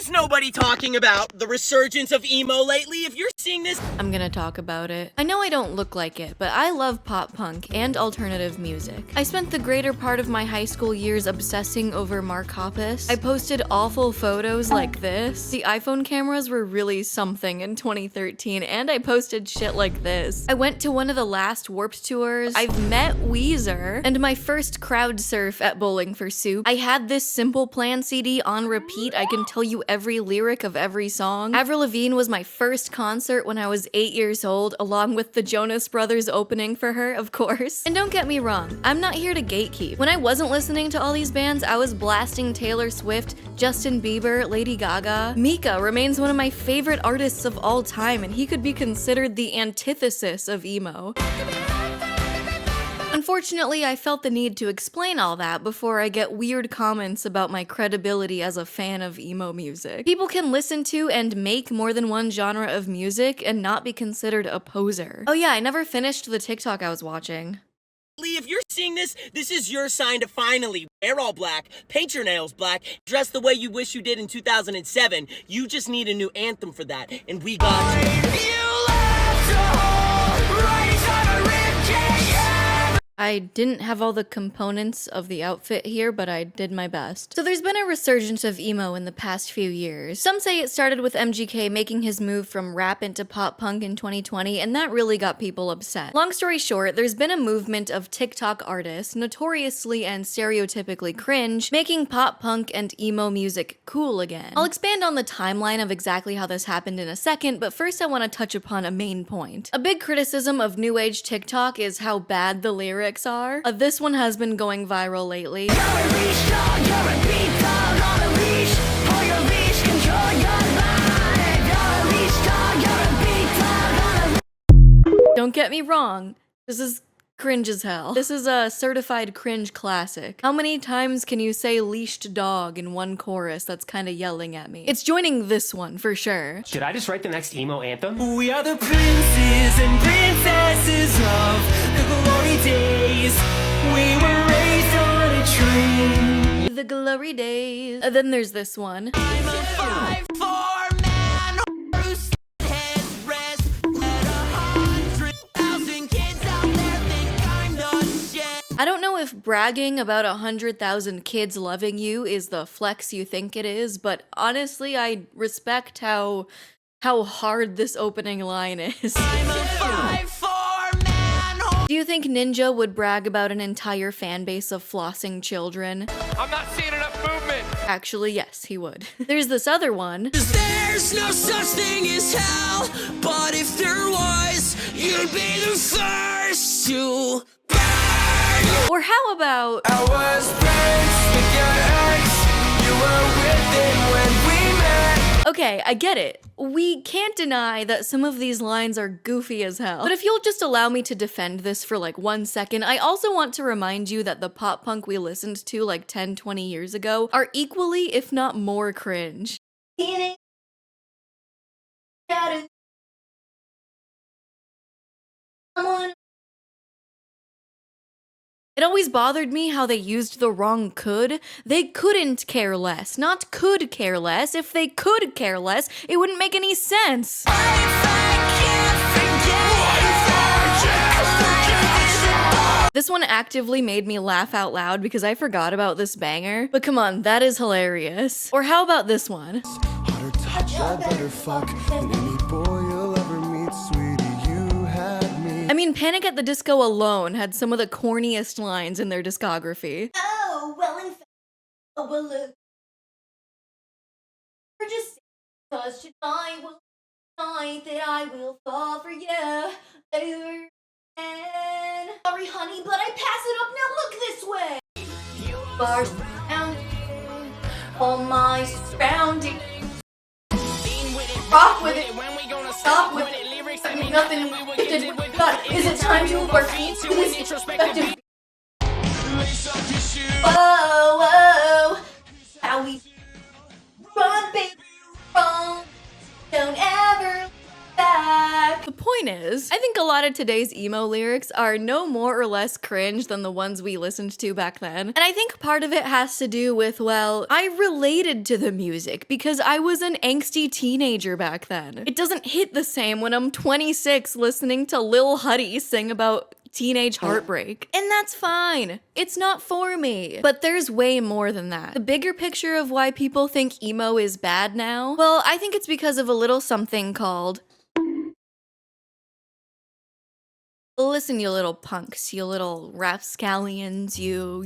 is nobody talking about the resurgence of emo lately? If you're seeing this, I'm gonna talk about it. I know I don't look like it, but I love pop punk and alternative music. I spent the greater part of my high school years obsessing over Mark Hoppus. I posted awful photos like this. The iPhone cameras were really something in 2013, and I posted shit like this. I went to one of the last Warped tours. I've met Weezer, and my first crowd surf at Bowling for Soup. I had this Simple Plan CD on repeat. I can tell you every lyric of every song. Avril Lavigne was my first concert when I was 8 years old, along with the Jonas Brothers opening for her, of course. And don't get me wrong, I'm not here to gatekeep. When I wasn't listening to all these bands, I was blasting Taylor Swift, Justin Bieber, Lady Gaga. Mika remains one of my favorite artists of all time, and he could be considered the antithesis of emo. Unfortunately, I felt the need to explain all that before I get weird comments about my credibility as a fan of emo music. People can listen to and make more than one genre of music and not be considered a poser. Oh yeah, I never finished the TikTok I was watching. if you're seeing this, this is your sign to finally wear all black, paint your nails black, dress the way you wish you did in 2007. You just need a new anthem for that, and we got you. I didn't have all the components of the outfit here, but I did my best. So there's been a resurgence of emo in the past few years. Some say it started with MGK making his move from rap into pop punk in 2020, and that really got people upset. Long story short, there's been a movement of TikTok artists, notoriously and stereotypically cringe, making pop punk and emo music cool again. I'll expand on the timeline of exactly how this happened in a second, but first I want to touch upon a main point. A big criticism of new age TikTok is how bad the lyrics are. This one has been going viral lately. Don't get me wrong, this is cringe as hell. This is a certified cringe classic. How many times can you say leashed dog in one chorus that's kind of yelling at me? It's joining this one for sure. Should I just write the next emo anthem? We are the princes and princesses of the glory days. We were raised on a tree. The glory days. Then there's this one. I'm a 5'4" man whose head rests. Let 100,000 kids out there think I'm the shit. I don't know if bragging about 100,000 kids loving you is the flex you think it is, but honestly, I respect how hard this opening line is. I'm a 5'4" man. Do you think Ninja would brag about an entire fan base of flossing children? I'm not seeing enough movement. Actually, yes, he would. There's this other one. There's no such thing as hell, but if there was, you'd be the first to burn. Or how about... I was friends with your ex. You were with him when we met. Okay, I get it. We can't deny that some of these lines are goofy as hell. But if you'll just allow me to defend this for like 1 second, I also want to remind you that the pop punk we listened to like 10, 20 years ago are equally, if not more, cringe. It always bothered me how they used the wrong could. They couldn't care less, not could care less. If they could care less, it wouldn't make any sense. This one actively made me laugh out loud because I forgot about this banger. But come on, that is hilarious. Or how about this one? Hotter touch, I better fuck than any boy you'll ever meet, sweetie. You had me. I mean, Panic at the Disco alone had some of the corniest lines in their discography. Oh, well, in fact, oh, well, look. We're just cause tonight will be the night that I will fall for you over again. Sorry, honey, but I pass it up. Now look this way. Bars around all my surroundings. Rock with it. Stop with it. I mean, nothing did with God. Is it time to work? This introspective. Whoa, whoa. How we run, baby, run. Don't ever look back. The point point is, I think a lot of today's emo lyrics are no more or less cringe than the ones we listened to back then. And I think part of it has to do with, well, I related to the music because I was an angsty teenager back then. It doesn't hit the same when I'm 26 listening to Lil Huddy sing about teenage heartbreak. And that's fine. It's not for me. But there's way more than that. The bigger picture of why people think emo is bad now, well, I think it's because of a little something called... Listen, you little punks, you little rapscallions, you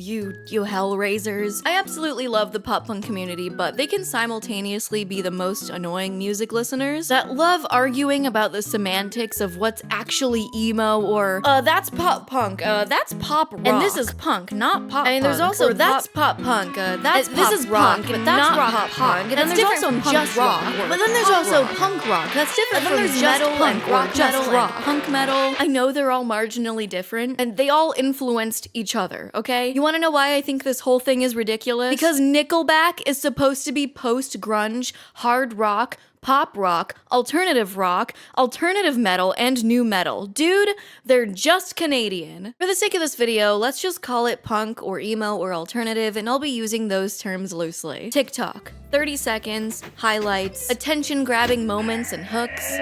hellraisers. I absolutely love the pop punk community, but they can simultaneously be the most annoying music listeners that love arguing about the semantics of what's actually emo or, that's pop punk, that's pop rock. And this is punk, not pop punk. And there's also that's pop punk, that's this is punk, but that's not pop punk. And then there's also just rock. But then there's also punk rock. That's different from just metal and rock metal and punk metal. I know they're all marginally different, and they all influenced each other, okay? You wanna know why I think this whole thing is ridiculous? Because Nickelback is supposed to be post-grunge, hard rock, pop rock, alternative metal, and new metal. Dude, they're just Canadian. For the sake of this video, let's just call it punk or emo or alternative, and I'll be using those terms loosely. TikTok, 30 seconds, highlights, attention-grabbing moments and hooks.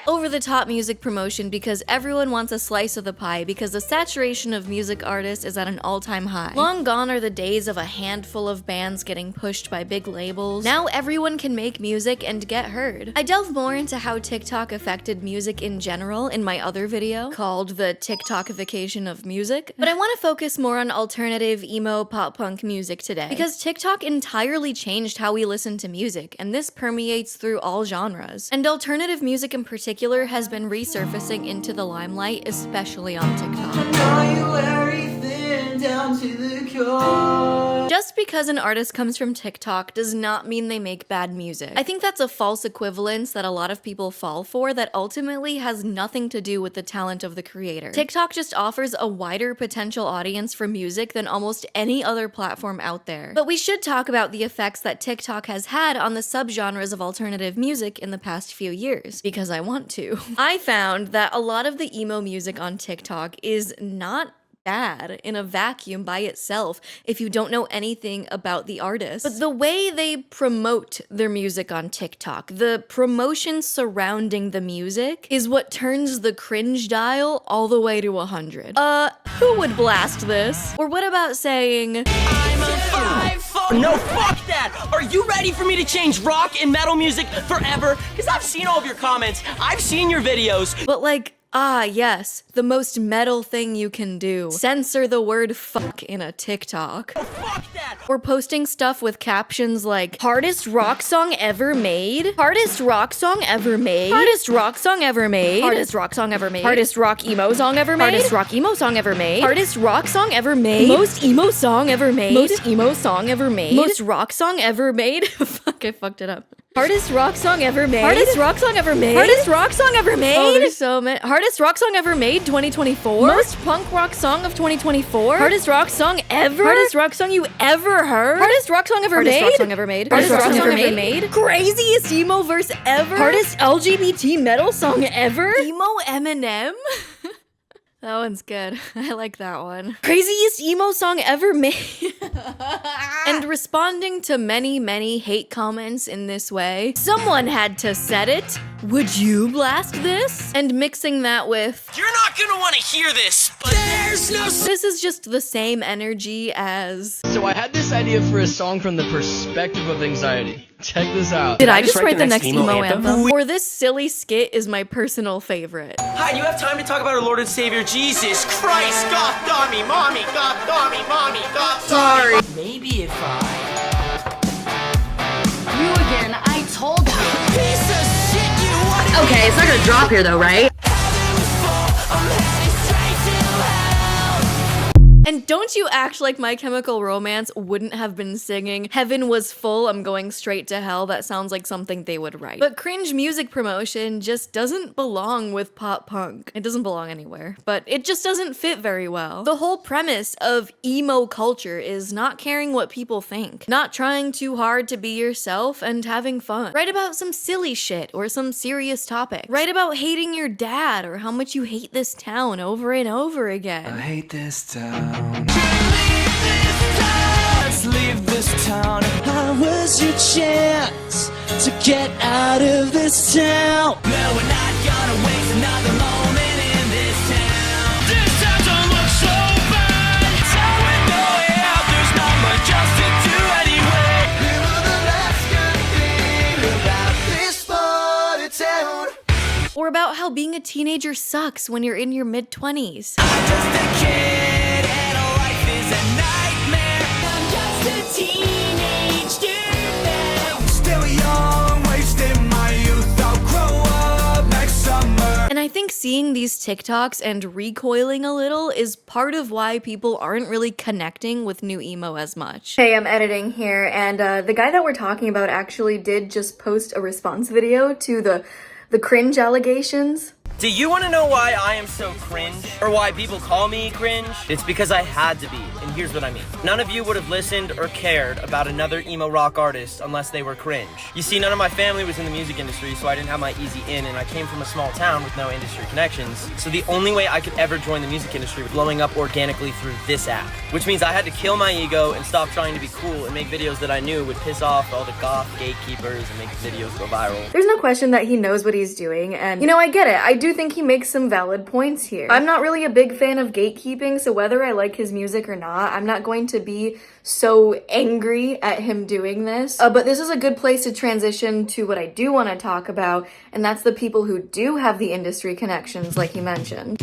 Over-the-top music promotion because everyone wants a slice of the pie because the saturation of music artists is at an all-time high. Long gone are the days of a handful of bands getting pushed by big labels. Now everyone can make music and get heard. I delve more into how TikTok affected music in general in my other video called the TikTokification of music, but I want to focus more on alternative, emo, pop-punk music today because TikTok entirely changed how we listen to music, and this permeates through all genres. And alternative music in particular has been resurfacing into the limelight, especially on TikTok. Just because an artist comes from TikTok does not mean they make bad music. I think that's a false equivalence that a lot of people fall for that ultimately has nothing to do with the talent of the creator. TikTok just offers a wider potential audience for music than almost any other platform out there. But we should talk about the effects that TikTok has had on the subgenres of alternative music in the past few years, because I want to. I found that a lot of the emo music on TikTok is not bad in a vacuum by itself if you don't know anything about the artist. But the way they promote their music on TikTok, the promotion surrounding the music, is what turns the cringe dial all the way to 100. Who would blast this? Or what about saying, I'm a 5'4". No, fuck that! Are you ready for me to change rock and metal music forever? Because I've seen all of your comments, I've seen your videos. But like, ah, yes, the most metal thing you can do. Censor the word fuck in a TikTok. Oh, fuck that! Or posting stuff with captions like, hardest rock song ever made? Hardest rock song ever made? Hardest rock song ever made? Hardest rock song ever made? Hardest rock emo song ever made? Hardest rock emo song ever made? Hardest rock song ever made? Most emo song ever made? Most emo song ever made? Most rock song ever made? Fuck, I fucked it up. Hardest rock song ever made? Hardest rock song ever made? Hardest rock song ever made? Oh, there's so many. Hardest rock song ever made 2024? Most punk rock song of 2024? Hardest rock song ever? Hardest rock song you ever heard? Hardest rock song ever made? Hardest rock song ever made? Hardest rock song ever made? Craziest emo verse ever? Hardest LGBT metal song ever? Emo Eminem? That one's good. I like that one. Craziest emo song ever made. And responding to many, many hate comments in this way, someone had to set it. Would you blast this? And mixing that with, You're not gonna want to hear this, but there's no... This is just the same energy as... So I had this idea for a song from the perspective of anxiety. Check this out. Did I just write the next emo anthem? Or this silly skit is my personal favorite. Hi, you have time to talk about our Lord and Savior, Jesus Christ, God, dummy, mommy, God, dummy, mommy, God, Sorry. Maybe if I... You again, I told you. Piece of shit, you wanna... Okay, it's not gonna drop here though, right? And don't you act like My Chemical Romance wouldn't have been singing "Heaven was full, I'm going straight to hell." That sounds like something they would write. But cringe music promotion just doesn't belong with pop punk. It doesn't belong anywhere, but it just doesn't fit very well. The whole premise of emo culture is not caring what people think, not trying too hard to be yourself, and having fun. Write about some silly shit or some serious topic. Write about hating your dad or how much you hate this town over and over again. I hate this town. Let's leave this town. How was your chance to get out of this town? No, we're not gonna waste another moment in this town. This town don't look so bad. It's how we're going out. There's not much else to do anyway. You know the last good thing about this part of town. Or about how being a teenager sucks when you're in your mid-20s. I'm just a kid and life is a nightmare. I'm just a teenage dirtbag. Still young, wasting my youth. I'll grow up next summer. And I think seeing these TikToks and recoiling a little is part of why people aren't really connecting with new emo as much. Hey, I'm editing here, and the guy that we're talking about actually did just post a response video to the cringe allegations. Do you want to know why I am so cringe? Or why people call me cringe? It's because I had to be, and here's what I mean. None of you would have listened or cared about another emo rock artist unless they were cringe. You see, none of my family was in the music industry, so I didn't have my easy in, and I came from a small town with no industry connections. So the only way I could ever join the music industry was blowing up organically through this app. Which means I had to kill my ego and stop trying to be cool and make videos that I knew would piss off all the goth gatekeepers and make videos go viral. There's no question that he knows what he's doing, and you know, I get it. I do think he makes some valid points here. I'm not really a big fan of gatekeeping, so whether I like his music or not, I'm not going to be so angry at him doing this. But this is a good place to transition to what I do want to talk about, and that's the people who do have the industry connections, like he mentioned.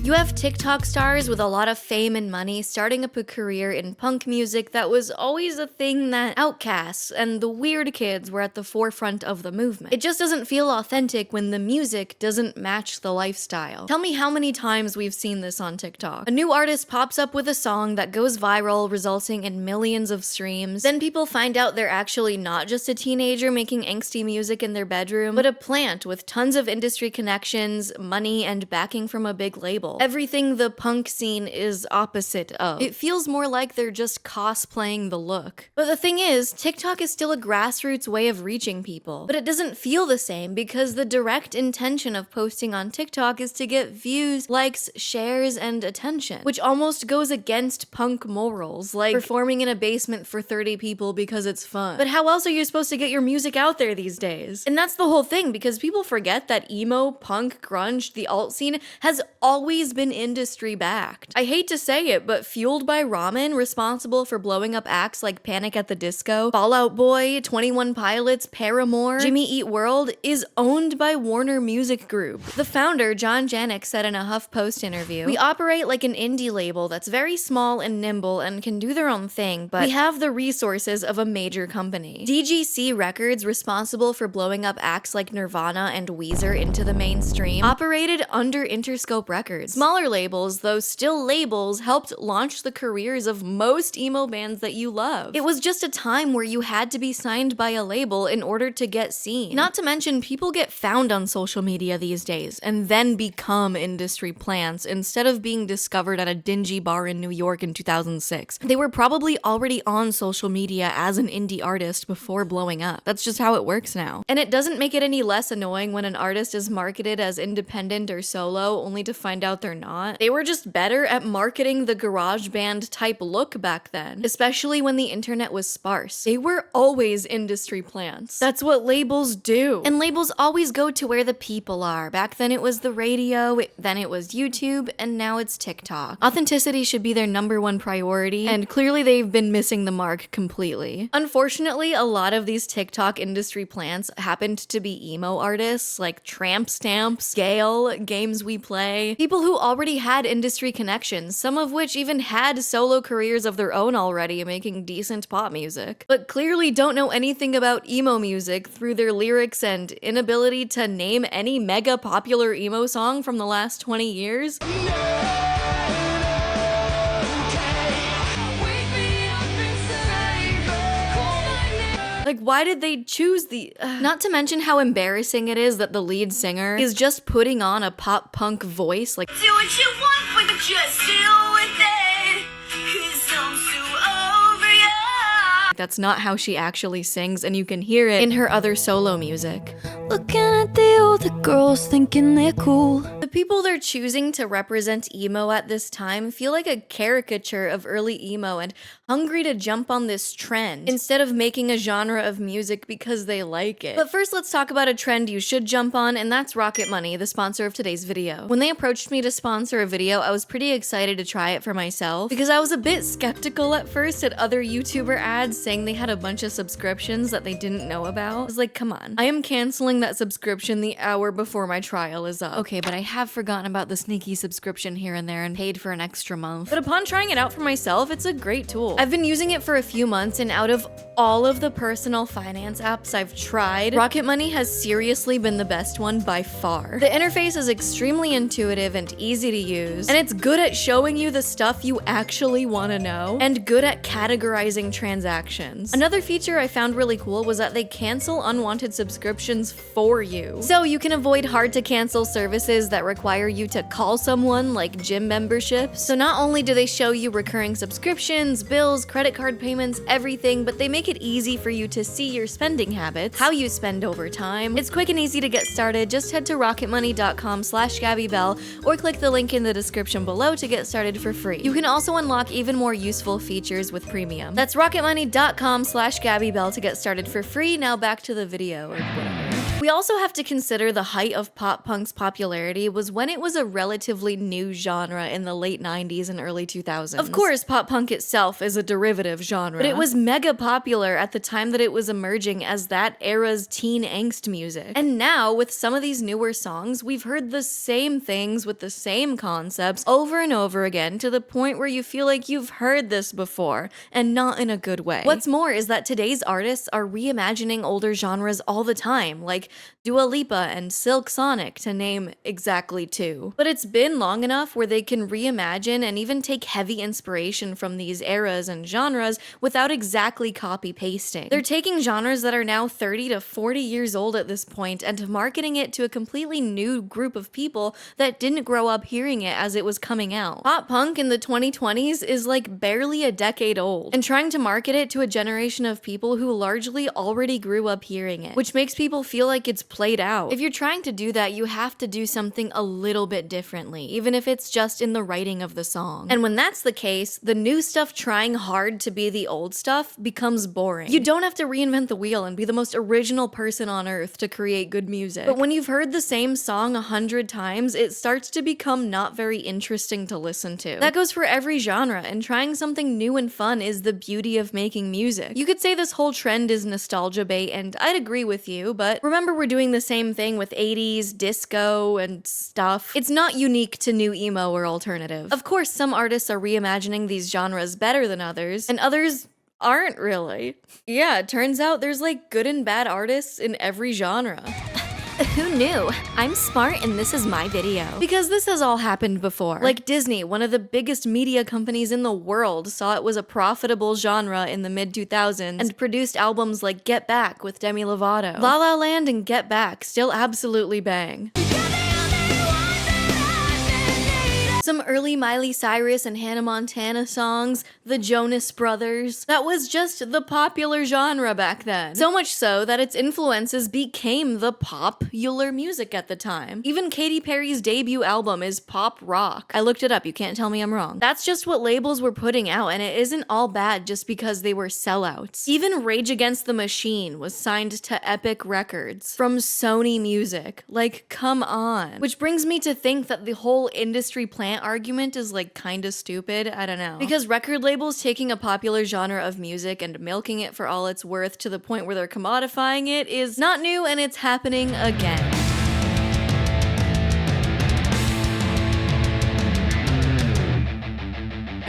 You have TikTok stars with a lot of fame and money starting up a career in punk music that was always a thing that outcasts and the weird kids were at the forefront of the movement. It just doesn't feel authentic when the music doesn't match the lifestyle. Tell me how many times we've seen this on TikTok. A new artist pops up with a song that goes viral, resulting in millions of streams. Then people find out they're actually not just a teenager making angsty music in their bedroom, but a plant with tons of industry connections, money, and backing from a big label. Everything the punk scene is opposite of. It feels more like they're just cosplaying the look. But the thing is, TikTok is still a grassroots way of reaching people. But it doesn't feel the same because the direct intention of posting on TikTok is to get views, likes, shares, and attention, which almost goes against punk morals, like performing in a basement for 30 people because it's fun. But how else are you supposed to get your music out there these days? And that's the whole thing, because people forget that emo, punk, grunge, the alt scene has always been industry backed. I hate to say it, but Fueled by Ramen, responsible for blowing up acts like Panic at the Disco, Fall Out Boy, 21 Pilots, Paramore, Jimmy Eat World, is owned by Warner Music Group. The founder, John Janik, said in a HuffPost interview, "We operate like an indie label that's very small and nimble and can do their own thing, but we have the resources of a major company." DGC Records, responsible for blowing up acts like Nirvana and Weezer into the mainstream, operated under Interscope Records. Smaller labels, though still labels, helped launch the careers of most emo bands that you love. It was just a time where you had to be signed by a label in order to get seen. Not to mention, people get found on social media these days and then become industry plants instead of being discovered at a dingy bar in New York in 2006. They were probably already on social media as an indie artist before blowing up. That's just how it works now. And it doesn't make it any less annoying when an artist is marketed as independent or solo only to find out they're not. They were just better at marketing the garage band type look back then, especially when the internet was sparse. They were always industry plants. That's what labels do. And labels always go to where the people are. Back then it was the radio, then it was YouTube, and now it's TikTok. Authenticity should be their #1 priority, and clearly they've been missing the mark completely. Unfortunately, a lot of these TikTok industry plants happened to be emo artists like Tramp Stamps, Gale, Games We Play, people who who already had industry connections, some of which even had solo careers of their own already making decent pop music, but clearly don't know anything about emo music through their lyrics and inability to name any mega popular emo song from the last 20 years. Like, why did they choose the... Not to mention how embarrassing it is that the lead singer is just putting on a pop punk voice, like, Do what you want, but just deal with it. 'Cause I'm so over ya. that's not how she actually sings, and you can hear it in her other solo music. Looking at the other girls thinking they're cool. The people they're choosing to represent emo at this time feel like a caricature of early emo and hungry to jump on this trend instead of making a genre of music because they like it. But first, let's talk about a trend you should jump on, and that's Rocket Money, the sponsor of today's video. When they approached me to sponsor a video, I was pretty excited to try it for myself because I was a bit skeptical at first at other YouTuber ads saying they had a bunch of subscriptions that they didn't know about. I was like, come on, I am canceling that subscription the hour before my trial is up. Okay, but I have forgotten about the sneaky subscription here and there and paid for an extra month. But upon trying it out for myself, it's a great tool. I've been using it for a few months, and out of all of the personal finance apps I've tried, Rocket Money has seriously been the best one by far. The interface is extremely intuitive and easy to use, and it's good at showing you the stuff you actually want to know, and good at categorizing transactions. Another feature I found really cool was that they cancel unwanted subscriptions for you. So you can avoid hard to cancel services that require you to call someone, like gym memberships. So not only do they show you recurring subscriptions, bills, credit card payments, everything, but they make it easy for you to see your spending habits, how you spend over time. It's quick and easy to get started. Just head to rocketmoney.com/GabbyBelle or click the link in the description below to get started for free. You can also unlock even more useful features with premium. That's rocketmoney.com/GabbyBelle to get started for free. Now back to the video or whatever. We also have to consider the height of pop punk's popularity was when it was a relatively new genre in the late 90s and early 2000s. Of course, pop punk itself is a derivative genre, but it was mega popular at the time that it was emerging as that era's teen angst music. And now, with some of these newer songs, we've heard the same things with the same concepts over and over again to the point where you feel like you've heard this before, and not in a good way. What's more is that today's artists are reimagining older genres all the time, like Dua Lipa and Silk Sonic, to name exactly two. But it's been long enough where they can reimagine and even take heavy inspiration from these eras and genres without exactly copy-pasting. They're taking genres that are now 30 to 40 years old at this point and marketing it to a completely new group of people that didn't grow up hearing it as it was coming out. Pop punk in the 2020s is like barely a decade old, and trying to market it to a generation of people who largely already grew up hearing it, which makes people feel like it's played out. If you're trying to do that, you have to do something a little bit differently, even if it's just in the writing of the song. And when that's the case, the new stuff trying hard to be the old stuff becomes boring. You don't have to reinvent the wheel and be the most original person on earth to create good music. But when you've heard the same song 100 times, it starts to become not very interesting to listen to. That goes for every genre, and trying something new and fun is the beauty of making music. You could say this whole trend is nostalgia bait, and I'd agree with you, but remember, we're doing the same thing with 80s, disco, and stuff. It's not unique to new emo or alternative. Of course, some artists are reimagining these genres better than others, and others aren't really. Yeah, it turns out there's like good and bad artists in every genre. Who knew? I'm smart and this is my video. Because this has all happened before. Like Disney, one of the biggest media companies in the world, saw it was a profitable genre in the mid-2000s and produced albums like Get Back with Demi Lovato. La La Land and Get Back still absolutely bang. Some early Miley Cyrus and Hannah Montana songs, the Jonas Brothers. That was just the popular genre back then. So much so that its influences became the popular music at the time. Even Katy Perry's debut album is pop rock. I looked it up, you can't tell me I'm wrong. That's just what labels were putting out, and it isn't all bad just because they were sellouts. Even Rage Against the Machine was signed to Epic Records from Sony Music. Like, come on. Which brings me to think that the whole industry plant argument is like kinda stupid. I don't know. Because record labels taking a popular genre of music and milking it for all it's worth to the point where they're commodifying it is not new, and it's happening again.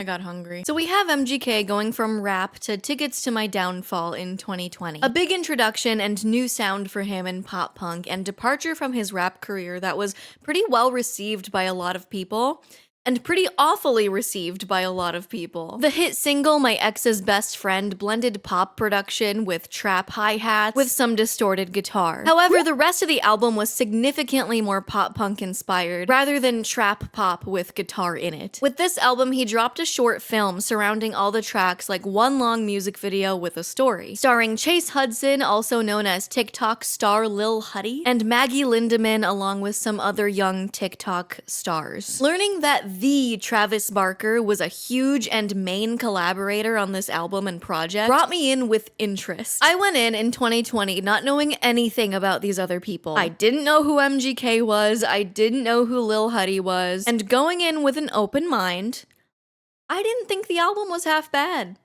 got hungry. So we have MGK going from rap to Tickets to My Downfall in 2020. A big introduction and new sound for him in pop punk, and departure from his rap career that was pretty well received by a lot of people. And pretty awfully received by a lot of people. The hit single, My Ex's Best Friend, blended pop production with trap hi-hats with some distorted guitar. However, the rest of the album was significantly more pop-punk inspired, rather than trap pop with guitar in it. With this album, he dropped a short film surrounding all the tracks, like one long music video with a story, starring Chase Hudson, also known as TikTok star Lil Huddy, and Maggie Lindemann, along with some other young TikTok stars. Learning that the Travis Barker was a huge and main collaborator on this album and project brought me in with interest. I went in 2020 not knowing anything about these other people. I didn't know who MGK was, I didn't know who Lil Huddy was, and going in with an open mind, I didn't think the album was half bad.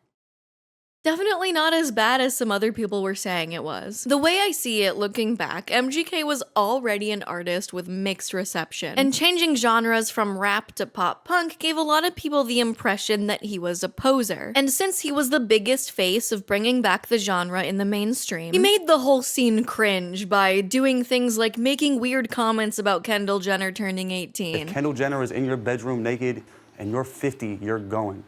Definitely not as bad as some other people were saying it was. The way I see it looking back, MGK was already an artist with mixed reception, and changing genres from rap to pop punk gave a lot of people the impression that he was a poser. And since he was the biggest face of bringing back the genre in the mainstream, he made the whole scene cringe by doing things like making weird comments about Kendall Jenner turning 18. If Kendall Jenner is in your bedroom naked and you're 50, you're going.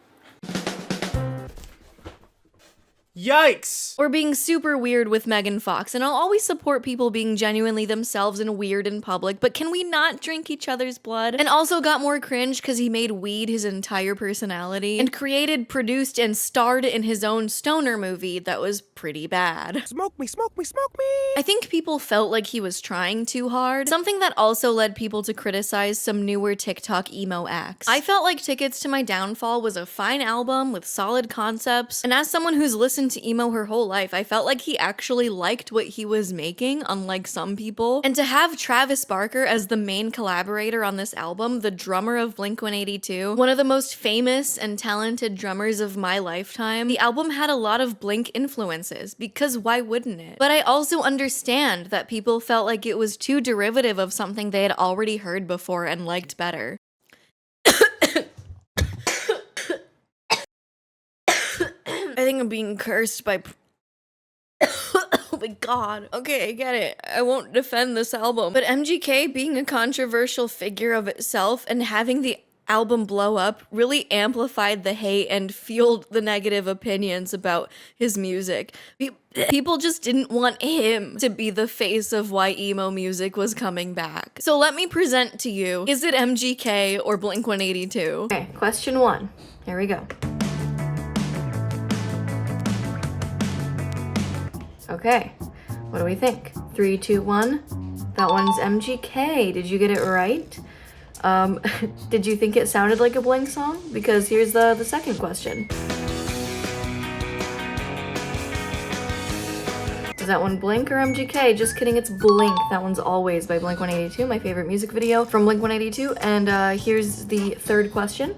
Yikes! Or being super weird with Megan Fox, and I'll always support people being genuinely themselves and weird in public, but can we not drink each other's blood? And also got more cringe because he made weed his entire personality, and created, produced, and starred in his own stoner movie that was pretty bad. Smoke me, smoke me, smoke me! I think people felt like he was trying too hard, something that also led people to criticize some newer TikTok emo acts. I felt like Tickets to My Downfall was a fine album with solid concepts, and as someone who's listened to emo her whole life, I felt like he actually liked what he was making, unlike some people. And to have Travis Barker as the main collaborator on this album, the drummer of Blink-182, one of the most famous and talented drummers of my lifetime, the album had a lot of Blink influences, because why wouldn't it? But I also understand that people felt like it was too derivative of something they had already heard before and liked better. I think I'm being cursed by oh my god. Okay, I get it. I won't defend this album. But MGK being a controversial figure of itself and having the album blow up really amplified the hate and fueled the negative opinions about his music. People just didn't want him to be the face of why emo music was coming back. So let me present to you, is it MGK or Blink-182? Okay, question 1. Here we go. Okay, what do we think? 3, 2, 1. That one's MGK. Did you get it right? Did you think it sounded like a Blink song? Because here's the second question. Is that one Blink or MGK? Just kidding, it's Blink. That one's Always by Blink-182, my favorite music video from Blink-182. And here's the third question.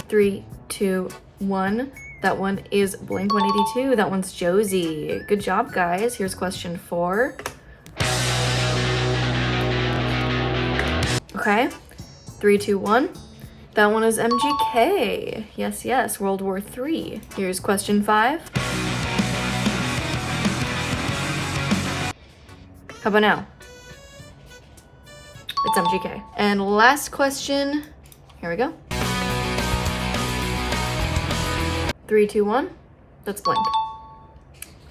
3, 2, 1. That one is Blink-182. That one's Josie. Good job, guys. Here's question 4. Okay. 3, 2, 1. That one is MGK. Yes, yes. World War III. Here's question 5. How about now? It's MGK. And last question. Here we go. 3, 2, 1. That's Blink.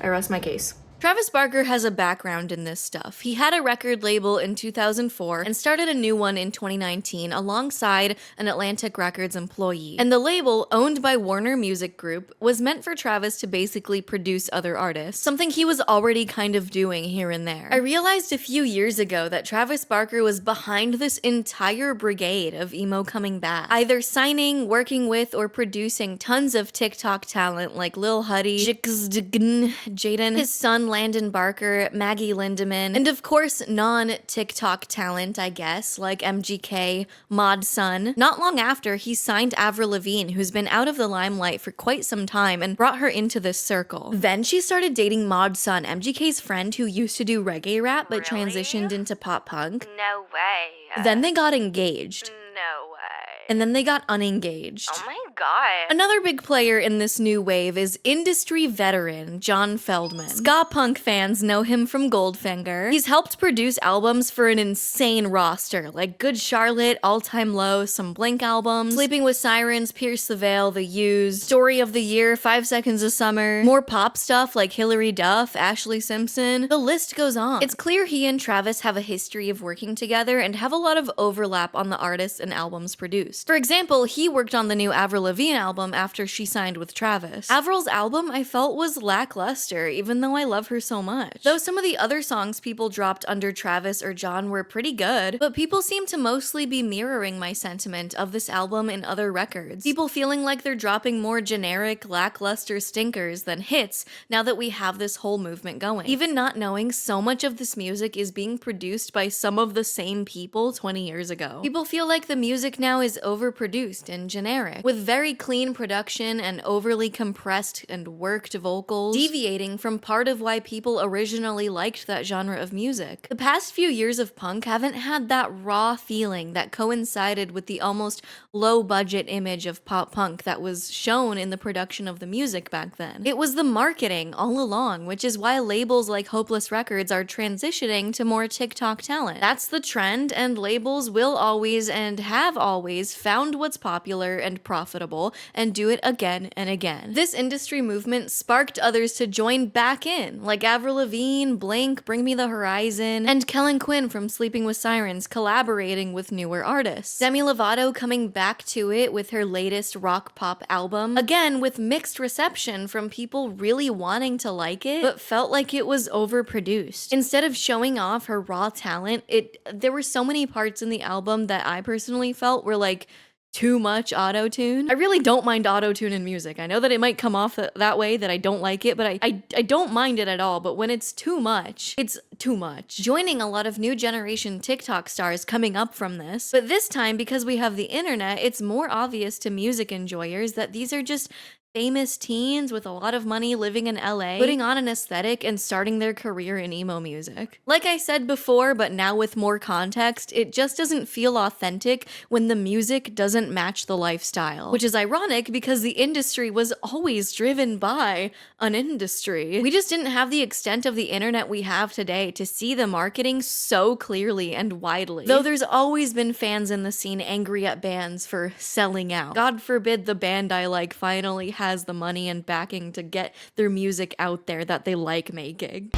I rest my case. Travis Barker has a background in this stuff. He had a record label in 2004 and started a new one in 2019 alongside an Atlantic Records employee. And the label, owned by Warner Music Group, was meant for Travis to basically produce other artists, something he was already kind of doing here and there. I realized a few years ago that Travis Barker was behind this entire brigade of emo coming back, either signing, working with, or producing tons of TikTok talent like Lil Huddy, Jaden, his son Landon Barker, Maggie Lindemann, and of course non-TikTok talent, I guess, like MGK, Mod Sun. Not long after, he signed Avril Lavigne, who's been out of the limelight for quite some time, and brought her into this circle. Then she started dating Mod Sun, MGK's friend who used to do reggae rap but transitioned into pop punk. No way. Then they got engaged. No way. And then they got unengaged. Oh my god. Another big player in this new wave is industry veteran John Feldman. Ska punk fans know him from Goldfinger. He's helped produce albums for an insane roster, like Good Charlotte, All Time Low, some Blink albums, Sleeping with Sirens, Pierce the Veil, The Used, Story of the Year, 5 Seconds of Summer, more pop stuff like Hilary Duff, Ashley Simpson. The list goes on. It's clear he and Travis have a history of working together and have a lot of overlap on the artists and albums produced. For example, he worked on the new Avril Lavigne album after she signed with Travis. Avril's album I felt was lackluster, even though I love her so much. Though some of the other songs people dropped under Travis or John were pretty good, but people seem to mostly be mirroring my sentiment of this album in other records. People feeling like they're dropping more generic, lackluster stinkers than hits now that we have this whole movement going. Even not knowing so much of this music is being produced by some of the same people 20 years ago. People feel like the music now is overproduced and generic, with very clean production and overly compressed and worked vocals, deviating from part of why people originally liked that genre of music. The past few years of punk haven't had that raw feeling that coincided with the almost low-budget image of pop punk that was shown in the production of the music back then. It was the marketing all along, which is why labels like Hopeless Records are transitioning to more TikTok talent. That's the trend, and labels will always and have always found what's popular and profitable and do it again and again. This industry movement sparked others to join back in, like Avril Lavigne, Blink, Bring Me the Horizon, and Kellen Quinn from Sleeping with Sirens collaborating with newer artists. Demi Lovato coming back to it with her latest rock pop album, again with mixed reception from people really wanting to like it, but felt like it was overproduced. Instead of showing off her raw talent, there were so many parts in the album that I personally felt were like too much auto-tune. I really don't mind auto-tune in music. I know that it might come off that way, that I don't like it, but I don't mind it at all. But when it's too much, it's too much. Joining a lot of new generation TikTok stars coming up from this, but this time, because we have the internet, it's more obvious to music enjoyers that these are just famous teens with a lot of money living in LA, putting on an aesthetic and starting their career in emo music. Like I said before, but now with more context, it just doesn't feel authentic when the music doesn't match the lifestyle. Which is ironic because the industry was always driven by an industry. We just didn't have the extent of the internet we have today to see the marketing so clearly and widely. Though there's always been fans in the scene angry at bands for selling out. God forbid the band I like finally has the money and backing to get their music out there that they like making.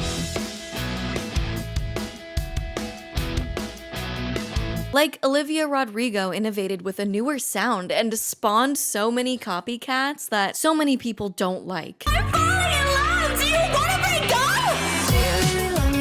Like, Olivia Rodrigo innovated with a newer sound and spawned so many copycats that so many people don't like. I'm falling in love! Do you wanna break up?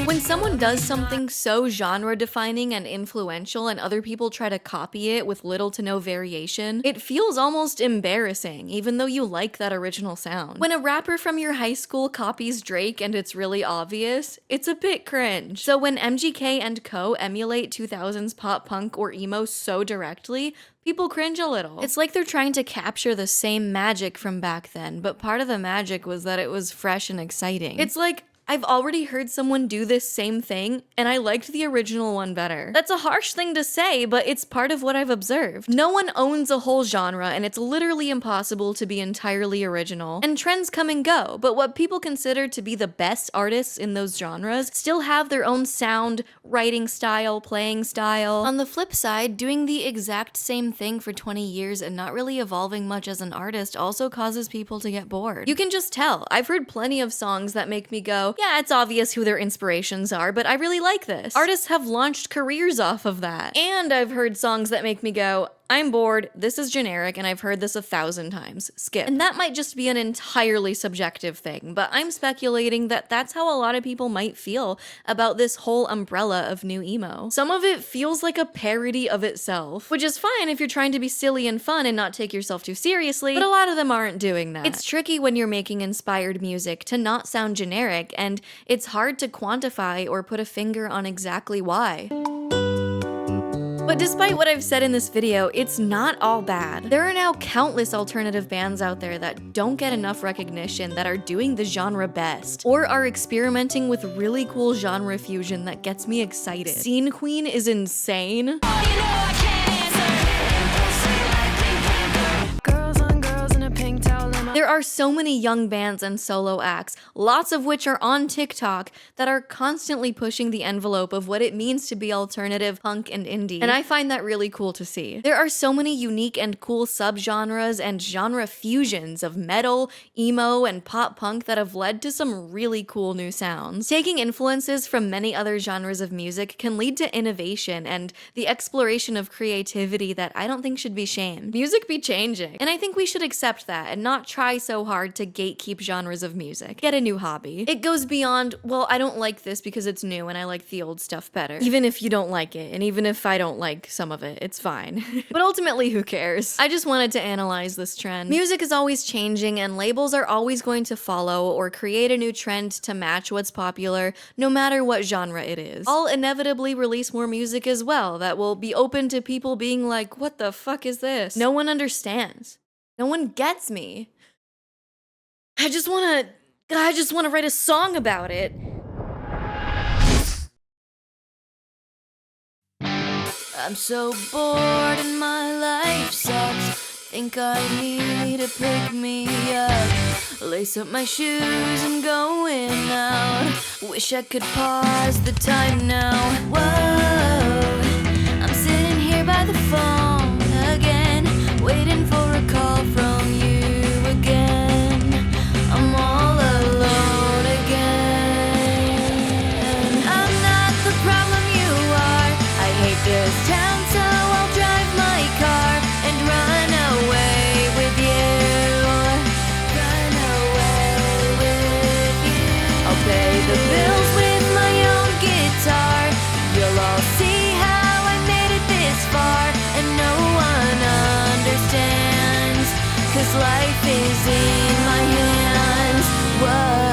When someone does something so genre-defining and influential and other people try to copy it with little to no variation, it feels almost embarrassing, even though you like that original sound. When a rapper from your high school copies Drake and it's really obvious, it's a bit cringe. So when MGK and co emulate 2000s pop punk or emo so directly, people cringe a little. It's like they're trying to capture the same magic from back then, but part of the magic was that it was fresh and exciting. It's like, I've already heard someone do this same thing, and I liked the original one better. That's a harsh thing to say, but it's part of what I've observed. No one owns a whole genre, and it's literally impossible to be entirely original. And trends come and go, but what people consider to be the best artists in those genres still have their own sound, writing style, playing style. On the flip side, doing the exact same thing for 20 years and not really evolving much as an artist also causes people to get bored. You can just tell. I've heard plenty of songs that make me go, yeah, it's obvious who their inspirations are, but I really like this. Artists have launched careers off of that. And I've heard songs that make me go, I'm bored, this is generic, and I've heard this 1,000 times. Skip. And that might just be an entirely subjective thing, but I'm speculating that that's how a lot of people might feel about this whole umbrella of new emo. Some of it feels like a parody of itself, which is fine if you're trying to be silly and fun and not take yourself too seriously, but a lot of them aren't doing that. It's tricky when you're making inspired music to not sound generic, and it's hard to quantify or put a finger on exactly why. But despite what I've said in this video, it's not all bad. There are now countless alternative bands out there that don't get enough recognition that are doing the genre best, or are experimenting with really cool genre fusion that gets me excited. Scene Queen is insane. Oh, you know I can't answer. are so many young bands and solo acts, lots of which are on TikTok, that are constantly pushing the envelope of what it means to be alternative, punk, and indie. And I find that really cool to see. There are so many unique and cool subgenres and genre fusions of metal, emo, and pop punk that have led to some really cool new sounds. Taking influences from many other genres of music can lead to innovation and the exploration of creativity that I don't think should be shamed. Music be changing, and I think we should accept that and not try so hard to gatekeep genres of music. Get a new hobby. It goes beyond, well, I don't like this because it's new and I like the old stuff better. Even if you don't like it, and even if I don't like some of it, it's fine. But ultimately, who cares? I just wanted to analyze this trend. Music is always changing, and labels are always going to follow or create a new trend to match what's popular, no matter what genre it is. I'll inevitably release more music as well that will be open to people being like, what the fuck is this? No one understands. No one gets me. I just wanna write a song about it. I'm so bored and my life sucks. Think I need to pick me up. Lace up my shoes, I'm going out. Wish I could pause the time now. Whoa, I'm sitting here by the phone again, waiting for a call from you again. I'm all alone again. I'm not the problem, you are. I hate this town, so I'll drive my car and run away with you. Run away with you. I'll pay the bills with my own guitar. You'll all see how I made it this far, and no one understands, 'cause life is in my hands. Whoa.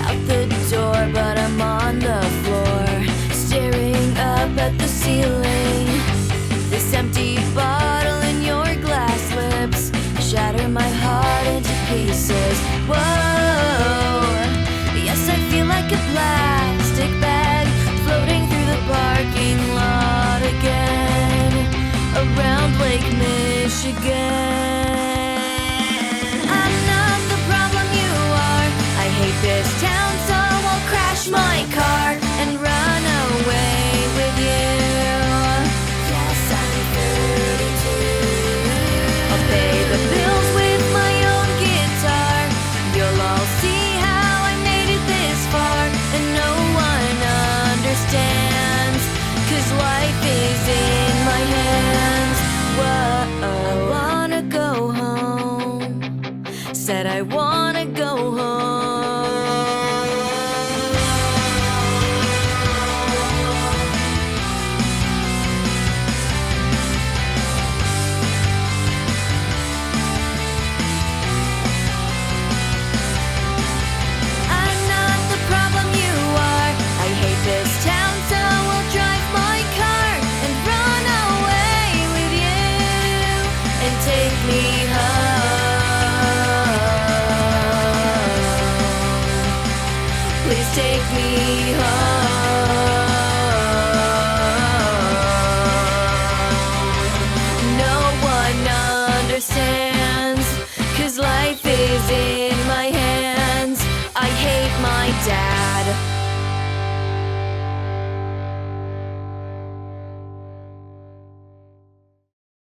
Out the door, but I'm on the floor, staring up at the ceiling. This empty bottle in your glass lips shatter my heart into pieces. Whoa, yes, I feel like a plastic bag floating through the parking lot again, around Lake Michigan. I'm not the problem, you are. I hate this town, so I'll crash my car and run away with you. Yes, I'm 32. I'll pay the bills with my own guitar. You'll all see how I made it this far, and no one understands, 'cause life is in my hands. Whoa, I wanna go home. Said I wanna go home. I'm not the problem, you are. I hate this town, so I'll drive my car and run away with you and take me home. Please take me home. No one understands, 'cause life is in my hands. I hate my dad.